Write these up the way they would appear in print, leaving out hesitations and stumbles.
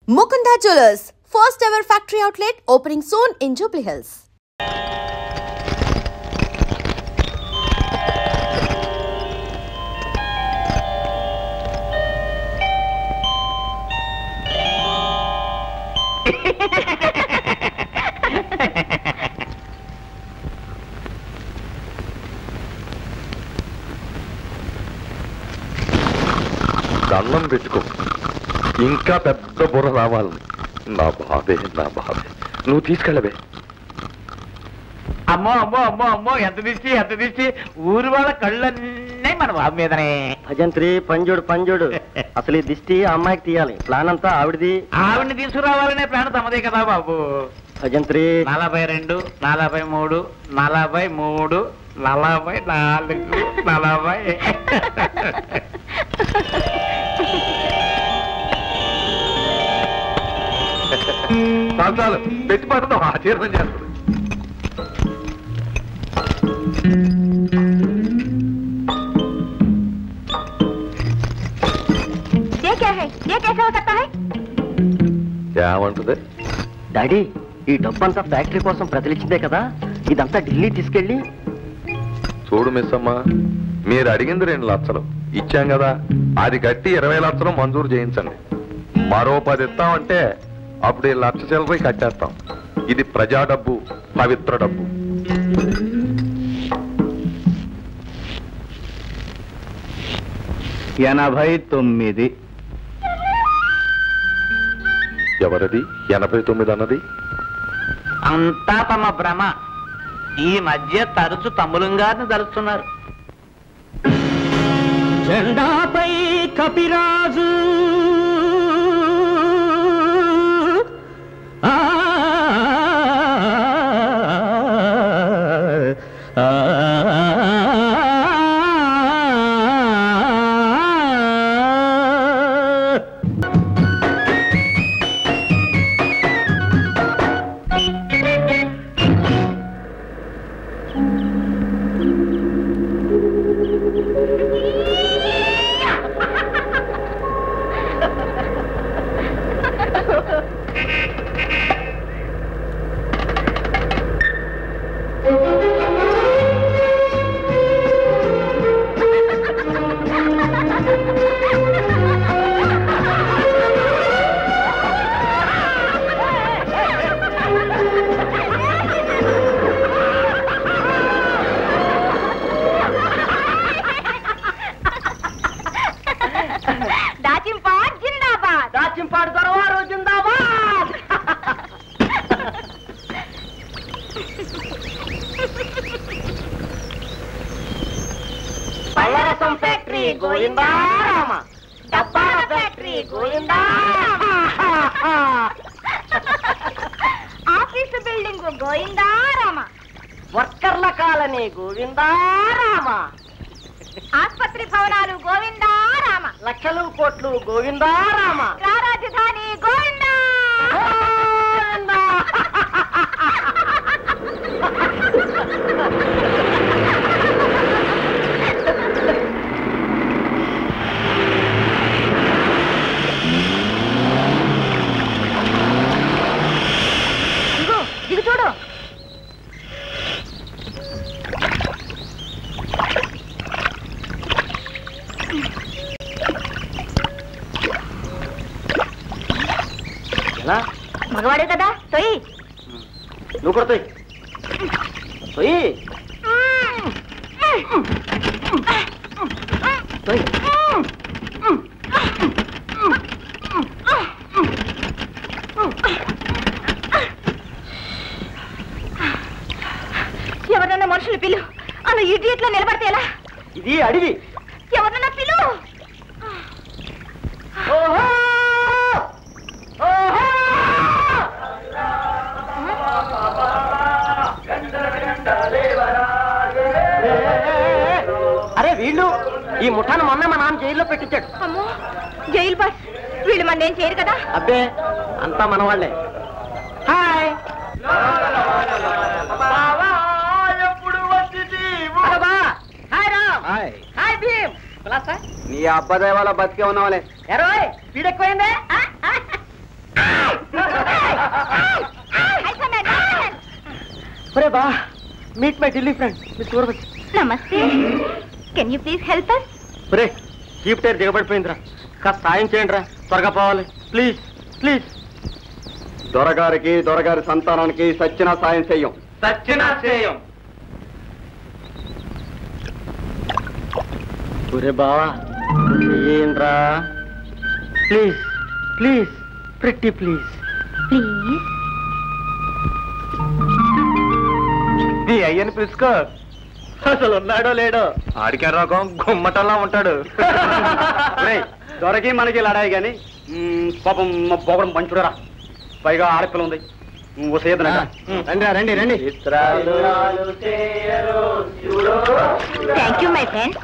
Mukunda Jewellers, first ever factory outlet opening soon in Jubilee Hills. దండం పెట్టుకో, ఇంకా పెద్ద బుర్ర రావాలని. నా బాధే నువ్వు తీసుకెళ్ళవే. అమ్మో అమ్మో అమ్మో అమ్మో, ఎంత దిష్టి ఊరు వాళ్ళ కళ్ళన్నీ మన బాబు మీదనే. భజంత్రి పంజోడు అసలు ఈ దిష్టి ఆ అమ్మాయికి తీయాలి. ప్లాన్ అంతా ఆవిడది. ఆవిడ్ని తీసుకురావాలనే ప్లాన్ తమదే కదా బాబు. భజంత్రి 42, 43, 43, 44, 40. చాలు పెట్టి పడదాం, ఆశీర్వాదం చేస్తుంది. ఏమంటుంది డాడీ? ఈ డబ్బంతా ఫ్యాక్టరీ కోసం ప్రతిలిచ్చిందే కదా, ఇదంతా ఢిల్లీ తీసుకెళ్ళి. చూడు మిస్ అమ్మా, మీరు అడిగింది 2 లక్షలు ఇచ్చాం కదా, అది కట్టి 20 లక్షలు మంజూరు చేయించండి. మరో 10 ఇస్తామంటే అప్పుడు 1 లక్ష చిల్లర కట్టేస్తాం. ఇది ప్రజా డబ్బు, పవిత్ర డబ్బు. $89. ఎవరది 89 అన్నది? అంతా తమ భ్రమ. ఈ మధ్య తరచు తమ్ములంగారిని తలుస్తున్నారు. జెండాపై కపిరాజు ఆఫీసు బిల్డింగ్ గోవిందారామ, వర్కర్ల కాలనీ గోవిందారామ, ఆస్పత్రి భవనాలు గోవిందారామ, లక్షలు కోట్లు గోవిందారామ, రాజధాని గోవిందా. దిగు చూడు. మగవాడే కదా, తొయ్యి. నువ్వు కూడా తొయ్యి. ఎవరన్నా మనుషులు పిలు, అలా ఇడియట్లో నిలబడితే ఎలా? ఇది అడివి. ఎవరన్నా పిలు. అరే వీళ్ళు ఈ ముఠాను మొన్న మా నాన్న జైల్లో పెట్టించాడు. అమ్మో, జైలు బస్. వీళ్ళు మన ఏం చేయరు కదా. అబ్బే, అంతా మన వాళ్ళే. హాయ్. హాయ్ భీమ్. నీ అబ్బదే వాళ్ళ బతికే ఉన్నావులే. ఎరోయ్ స్పీడ్ ఎక్కువైందే. ఒరే బా meet my Delhi friend miss Urvashi. నమస్తే. Can you please help us? ఒరే జీప్ టైర్ దిగబడిపోయిందిరా, కాస్త సాయం చేయండి రా, త్వరగా పోవాలి ప్లీజ్ ప్లీజ్. దొరగారికి దొరగారి సంతానానికి సచ్చిన సాయం చెయ్యం. సచ్చినా చేయం. ఒరే బావా ఏంట్రా, please please pretty please. Please. నీ అయ్యని పిలుచుకో. అసలు ఉన్నాడో లేడో. ఆడికే రోగం గుమ్మటంలా ఉంటాడు. దొరకి మనకి లడాయి గాని పాపం పోవడం పంచుడరా, పైగా ఆడపిల్ల ఉంది. రండి రండి. Thank you my friend.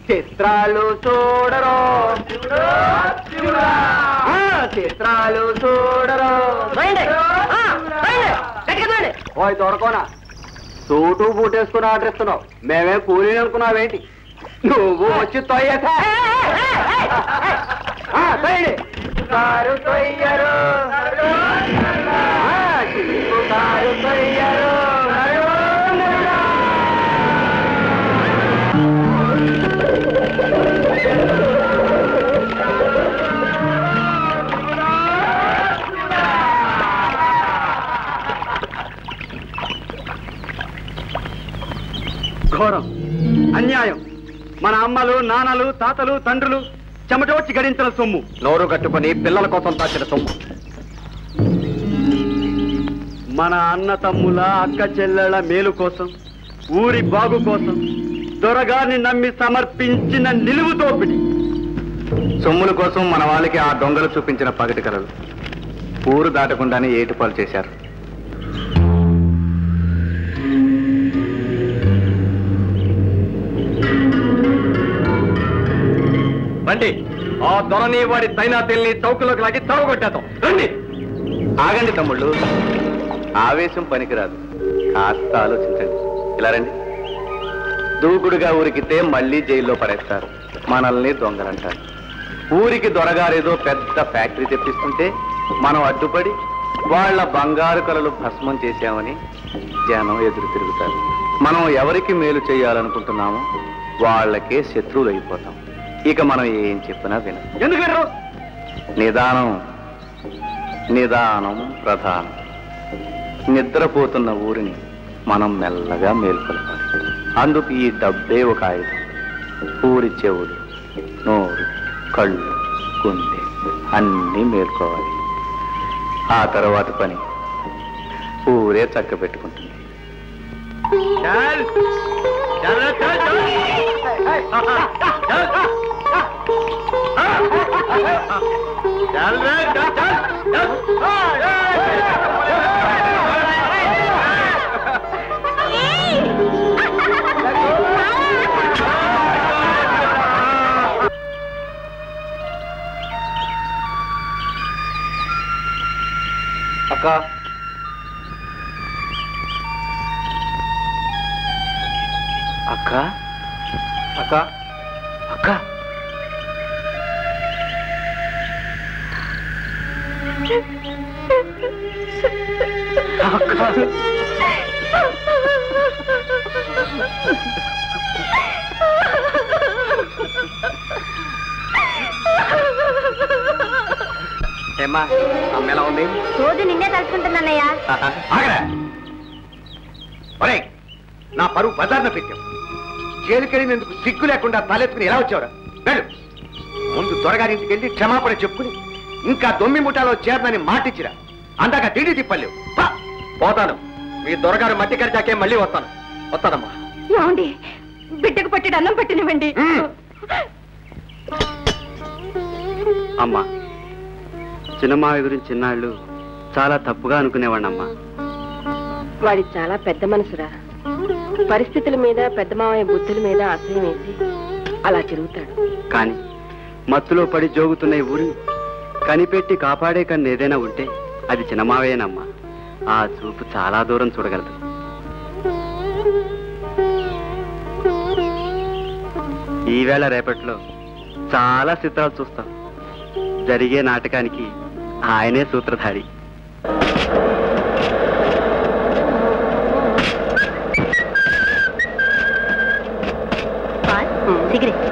చిత్రాలు చూడరో చిత్రాలు చూడరో. ఓయ్ దొరకోనా, సూటు బూటేసుకుని ఆర్డర్ ఇస్తున్నావు, మేమే కూలీ అనుకున్నావేంటి? నువ్వు వచ్చి తొయ్యరు తొయ్యరు తొయ్యరు. ఘోరం, అన్యాయం. మన అమ్మలు నాన్నలు తాతలు తండ్రులు చెమటోడ్చి గడించిన సొమ్ము నోరు కట్టుకుని పిల్లల కోసం దాచిన సొమ్ము. మన అన్న తమ్ముల అక్క చెల్లెళ్ళ మేలు కోసం, ఊరి బాగు కోసం దొరగారిని నమ్మి సమర్పించిన నిలువు దోపిడి. సొమ్ముల కోసం మన వాళ్ళకి ఆ దొంగలు చూపించిన పగటి కలలు ఊరు దాటకుండానే ఏటుపాలు చేశారు. రండి, ఆ దొరని వాడి తైనాతల్ని చౌకలోకి లాగి చావగొట్టేద్దాం. రండి. ఆగండి తమ్ముళ్ళు, ఆవేశం పనికిరాదు, కాస్త ఆలోచించండి. ఇలా రండి. దూకుడుగా ఊరికితే మళ్ళీ జైల్లో పడేస్తారు, మనల్ని దొంగలంటారు. ఊరికి దొరగారేదో పెద్ద ఫ్యాక్టరీ తెప్పిస్తుంటే మనం అడ్డుపడి వాళ్ళ బంగారు కలలు భస్మం చేశామని జనం ఎదురు తిరుగుతారు. మనం ఎవరికి మేలు చేయాలనుకుంటున్నామో వాళ్ళకే శత్రువులు అయిపోతాం. ఇక మనం ఏం చెప్పినా వినం. ఎందుకు వినరు? నిదానం నిదానం ప్రధానం. నిద్రపోతున్న ఊరిని మనం మెల్లగా మేల్కొల్పాలి. అందుకు ఈ డబ్బే ఒక ఆయుధం. ఊరి చెవులు, నోరు, కళ్ళు, గుండె అన్నీ మేల్కోవాలి. ఆ తర్వాత పని ఊరే చక్క పెట్టుకుంటుంది. అక్క, అక్క, అక్క, అక్క, ఏమ్మా అమ్మ ఎలా ఉంది? రోజు నిన్నే తలుచుకుంటున్నానయ్యా. ఆగరా, నా పరువు బజార్న పెట్టావు. జైలుకెళ్ళినందుకు సిగ్గు లేకుండా తలెత్తుకుని ఎలా వచ్చావురా? వెళ్ళు, ముందు దొరగారింటికి వెళ్ళి క్షమాపణ చెప్పుకుని ఇంకా దొమ్మి ముఠాలో చేరనని మాటిచ్చిరా. అందాక తిండి తిప్పలేవు. పోతాను, మీ దొరగారు మట్టి కరిచాకే మళ్ళీ వస్తానమ్మా. ఏమండి, బిడ్డకు పట్టెడు అన్నం పెట్టినవ్వండి. అమ్మా, చిన్నమావి గురించి చిన్నాళ్ళు చాలా తప్పుగా అనుకునేవాడినమ్మా. వాడి చాలా పెద్ద మనసురా. పరిస్థితుల మీద పెద్ద మావయ్య బుద్ధుల మీద అసహ్యం వేసి అలా తిరుగుతాడు. కానీ మత్తులో పడి జోగుతున్న ఈ ఊరిని కనిపెట్టి కాపాడే కన్ను ఏదైనా ఉంటే అది చిన్నమావేనమ్మా. ఆ చూపు చాలా దూరం చూడగలదు. ఈవేళ రేపట్లో చాలా చిత్రాలు చూస్తాం. జరిగే నాటకానికి ఆయనే సూత్రధారి. సిగరెట్.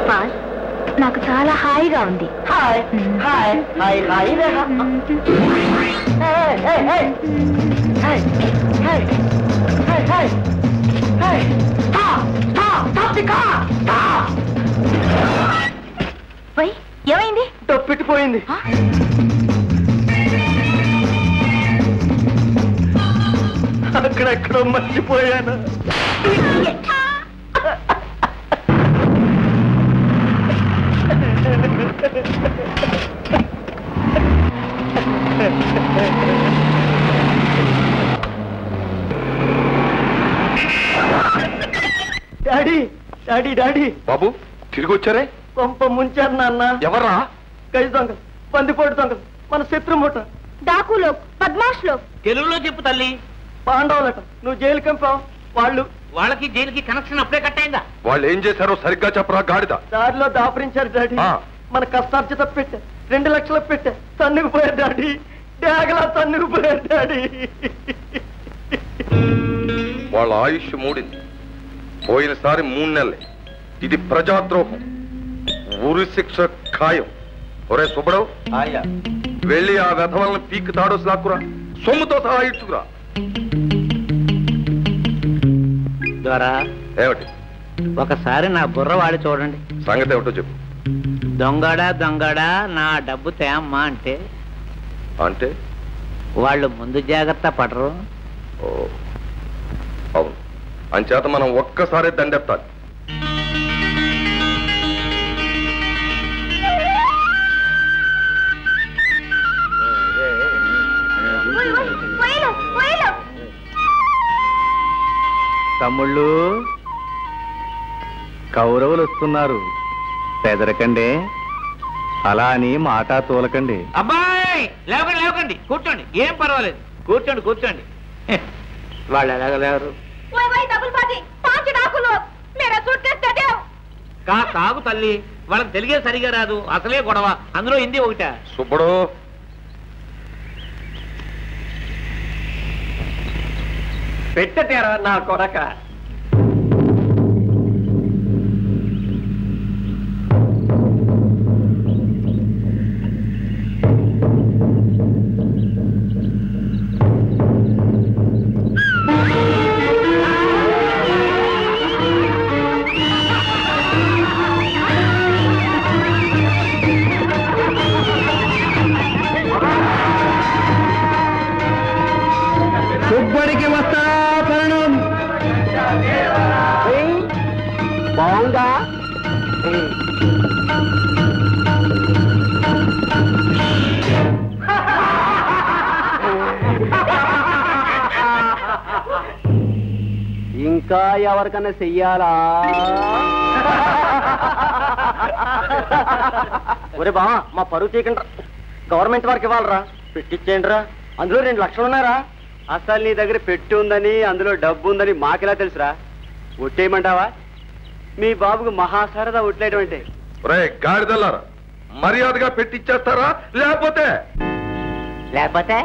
పాల్, నాకు చాలా హాయిగా ఉంది. Hi hi hi hi why, ఏమైంది? తప్పిపోయింది. అక్కడెక్కడో మర్చిపోయాను. Daddy daddy daddy. బాబు తిరిగి వచ్చారే? పంప ముంచారు నాన్న. ఎవరా? గై దొంగ, పందిపోటు దొంగ, మన శత్రుమూట. డాకులో, పద్మాష్లో. తెలుగులో చెప్పు తల్లి. పాండవులట. నువ్వు జైలు కంపావు. వాళ్ళకి జైలుకి కనెక్షన్ అప్పుడే కట్టయిందా? వాళ్ళు ఏం చేశారో సరిగ్గా చెప్పరా గాడిద. దారిలో దాపరించారు డాడీ. మన కష్టార్జిత పెట్టే 2 లక్షలు పెట్టే తన్నుకుపోయారు డాడీ. డాగలా తన్నుకుపోయారు డాడీ. వాళ్ళ ఆయుష్ మూడింది. పోయినసారి 3 నెలలే. ఇది ప్రజాద్రోహం. ఊరి శిక్ష ఖాయం. ఒరే సుబ్బడవు, వెళ్ళి ఆ వెధవలను పీక్ తాడోసి లాక్కురా. సొమ్ముతో సహా ఇచ్చుకురా. ద్వారా ఏమిటి? ఒకసారి నా బుర్ర వాడి చూడండి. సంగతి ఏమిటో చెప్పు. దొంగడా దొంగడా నా డబ్బు తేమ్మా అంటే అంటే వాళ్ళు ముందు జాగ్రత్త పడరు. ఓ అవును, అంచేత మనం ఒక్కసారి దండెత్తాలి. తమ్ముళ్ళు, కౌరవులు వస్తున్నారు. పెదరకండి, అలా అని మాట తోలకండి. అబ్బాయి లేవకండి లేవకండి, కూర్చోండి, ఏం పర్వాలేదు, కూర్చోండి కూర్చోండి. వాళ్ళు ఎలాగలేరు. కాగు తల్లి, వాళ్ళకి తెలిగే సరిగా రాదు, అసలే గొడవ, అందులో హిందీ ఒకట. సుబ్బడు, పెట్టతేరా నా కొడక. సుబ్బడికి వస్తా పరణం. బాగుందా? ఇంకా ఎవరికన్నా చెయ్యాలా? ఒరే బా, మా పరువు తీయకుండా గవర్నమెంట్ వారికి ఇవ్వాలరా. పెట్టించేయండి రా. అందులో 2 లక్షలు ఉన్నారా? అసలు నీ దగ్గర పెట్టి ఉందని, అందులో డబ్బు ఉందని మాకెలా తెలుసురా? ఒట్టేయమంటావా? మీ బాబుకు మహాసరదా ఒట్లేటువంటి. రే గాడిదల్లారా, మర్యాదగా పెట్టిచ్చేస్తారా? లేకపోతే లేకపోతే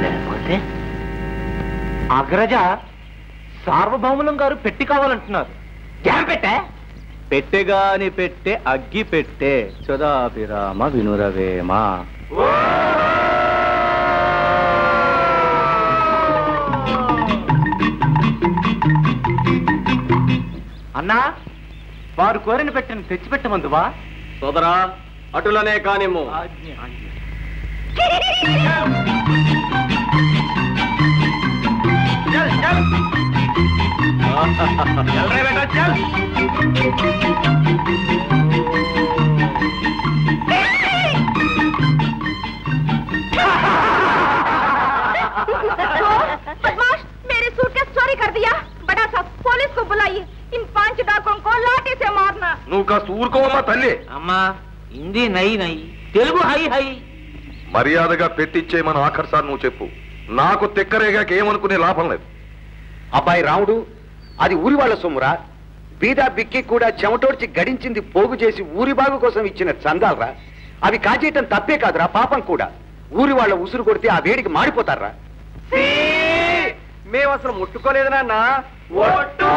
లేకపోతే అగ్రజ సార్వభౌములం గారు పెట్టి కావాలంటున్నారు. ఏం పెట్టే? పెట్టెగాని పెట్టే అగ్గి పెట్టే చదాభిరామ వినురవేమ. అన్నా, వారు కోరిన పెట్టని తెచ్చిపెట్టమందువా? సోదరా, అటులనే కానిమ్ము. बदमाश, मेरे सूटकेस चोरी कर दिया. बड़ा सा पुलिस को बुलाइए. इन 5 डाकुओं को लाठी से मारना. నువ్వు కాస్త ఊరుకోవమ్మా తల్లి. అమ్మా, హిందీ నై నై, తెలుగు హై హై. మర్యాదగా పెట్టిచ్చేయమని ఆఖరిసారి నువ్వు చెప్పు. నాకు తిక్కరేగాక ఏమనుకునే లాభం లేదు. అబ్బాయి రాముడు, అది ఊరి వాళ్ళ సొమ్మురా. బీదా బిక్కి కూడా చెమటోడ్చి గడించింది పోగు చేసి ఊరి బాగు కోసం ఇచ్చిన చందాలరా. అవి కాజేయటం తప్పే కాదురా, పాపం కూడా. ఊరి వాళ్ళ ఉసురు కొడితే ఆ వేడికి మాడిపోతారా. మేము అసలు ముట్టుకోలేదు నాన్న. ఒట్టు.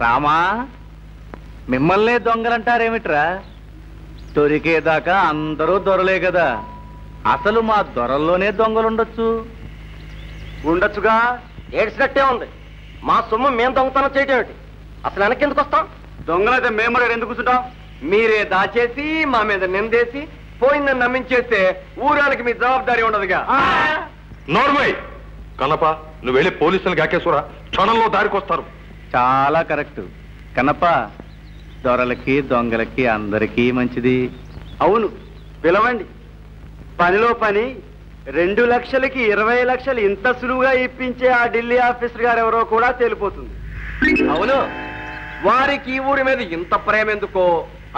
రామా, మిమ్మల్నే దొంగలంటారేమిట్రా? దొరికేదాకా అందరూ దొరలే కదా. అసలు మా దొరల్లోనే దొంగలుండొచ్చు. ఉండొచ్చుగా, ఏడ్చినట్టే ఉంది. మా సొమ్ము మేము దొంగతనం చేయటం ఏమిటి? అసలు వెనక్కి ఎందుకు వస్తాం? దొంగలైతే మేము మరి ఎందుకు కూర్చుంటాం? మీరే దాచేసి మా మీద నిందేసి పోయిందని నమ్మించేస్తే ఊరానికి మీ జవాబుదారీ ఉండదుగా. నోర్మై కనప, నువ్వు వెళ్ళి పోలీసులకు ఆకేసురా, క్షణంలో దారికొస్తారు. చాలా కరెక్ట్ కన్నప్ప. దొరలకి దొంగలకి అందరికీ మంచిది. అవును, పిలవండి. పనిలో పని 2 లక్షలకి 20 లక్షలు ఇంత సులువుగా ఇప్పించే ఆ ఢిల్లీ ఆఫీసర్ గారు ఎవరో కూడా తేలిపోతుంది. అవును, వారికి ఈ ఊరి మీద ఇంత ప్రేమ ఎందుకో,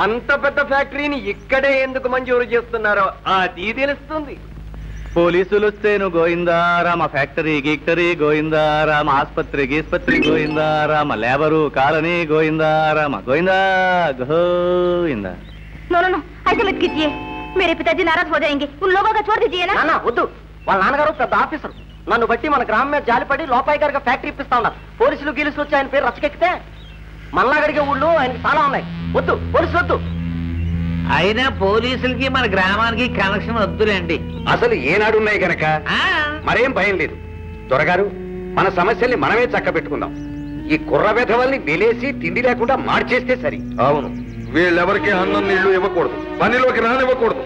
అంత పెద్ద ఫ్యాక్టరీని ఇక్కడే ఎందుకు మంజూరు చేస్తున్నారో అది తెలుస్తుంది. పోలీసులు వస్తేను గోయిందారామ, ఫ్యాక్టరీ గీక్టరీ గోయిందారామ, ఆస్పత్రి గీస్పత్రి గోయిందారామ, లేబరు కాలనీ గోయిందారామ, గోయిందా గోయిందా. नो नो नो, ऐसे मत कीजिए, मेरे पिताजी नाराज हो जाएंगे. उन लोगों को छोड़ दीजिए ना. నాన్న వద్దు, వాళ్ళ నాన్నగారు పెద్ద ఆఫీసర్. నన్ను బట్టి మన గ్రామం మీద జాలిపడి లోపాయి గారికి ఫ్యాక్టరీ ఇప్పిస్తా ఉన్నారు. పోలీసులు గీలుసులు వచ్చి ఆయన పేరు రచ్చకెక్కితే మల్లాగడిగే ఊళ్ళు ఆయనకి చాలా ఉన్నాయి. వద్దు, పోలీసులు వద్దు. అయినా పోలీసులకి మన గ్రామానికి కనెక్షన్ వద్దులేండి. అసలు ఏనాడున్నాయి గనక మరేం భయం లేదు. దొరగారు, మన సమస్యల్ని మనమే చక్క పెట్టుకుందాం. ఈ కుర్ర వెధవల్ని వెలేసి తిండి లేకుండా మార్చేస్తే సరి. అవును, వీళ్ళెవరికి అన్నం నీళ్లు ఇవ్వకూడదు, పనిలోకి రానివ్వకూడదు.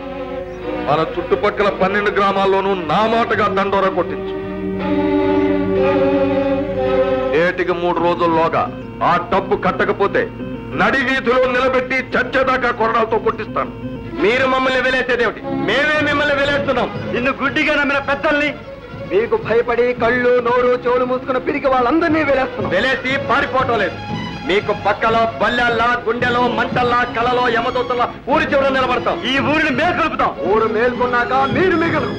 మన చుట్టుపక్కల 12 గ్రామాల్లోనూ నా మాటగా దండోరా కొట్టించు. ఏటికి 3 రోజుల్లోగా ఆ డబ్బు కట్టకపోతే నడి వీధిలో నిలబెట్టి చచ్చేదాకా కొరడాలతో కొట్టిస్తాను. మీరు మమ్మల్ని వెలేసేదేమిటి? మేమే మిమ్మల్ని వెలేస్తున్నాం. నిన్ను గుడ్డిగా నమ్మిన పెద్దల్ని, మీకు భయపడి కళ్ళు నోరు చెవులు మూసుకున్న పిరికి వాళ్ళందరినీ వేలేస్తున్నాం. వెలేసి పారిపోవటం లేదు. మీకు పక్కలో బల్లెల్లా, గుండెలో మంటల్లా, కలలో యమదూతల్లా ఊరి చివర నిలబడతాం. ఈ ఊరిని మేల్కొలుపుతాం. ఊరు మేల్కొన్నాక మీరు మిగలరు.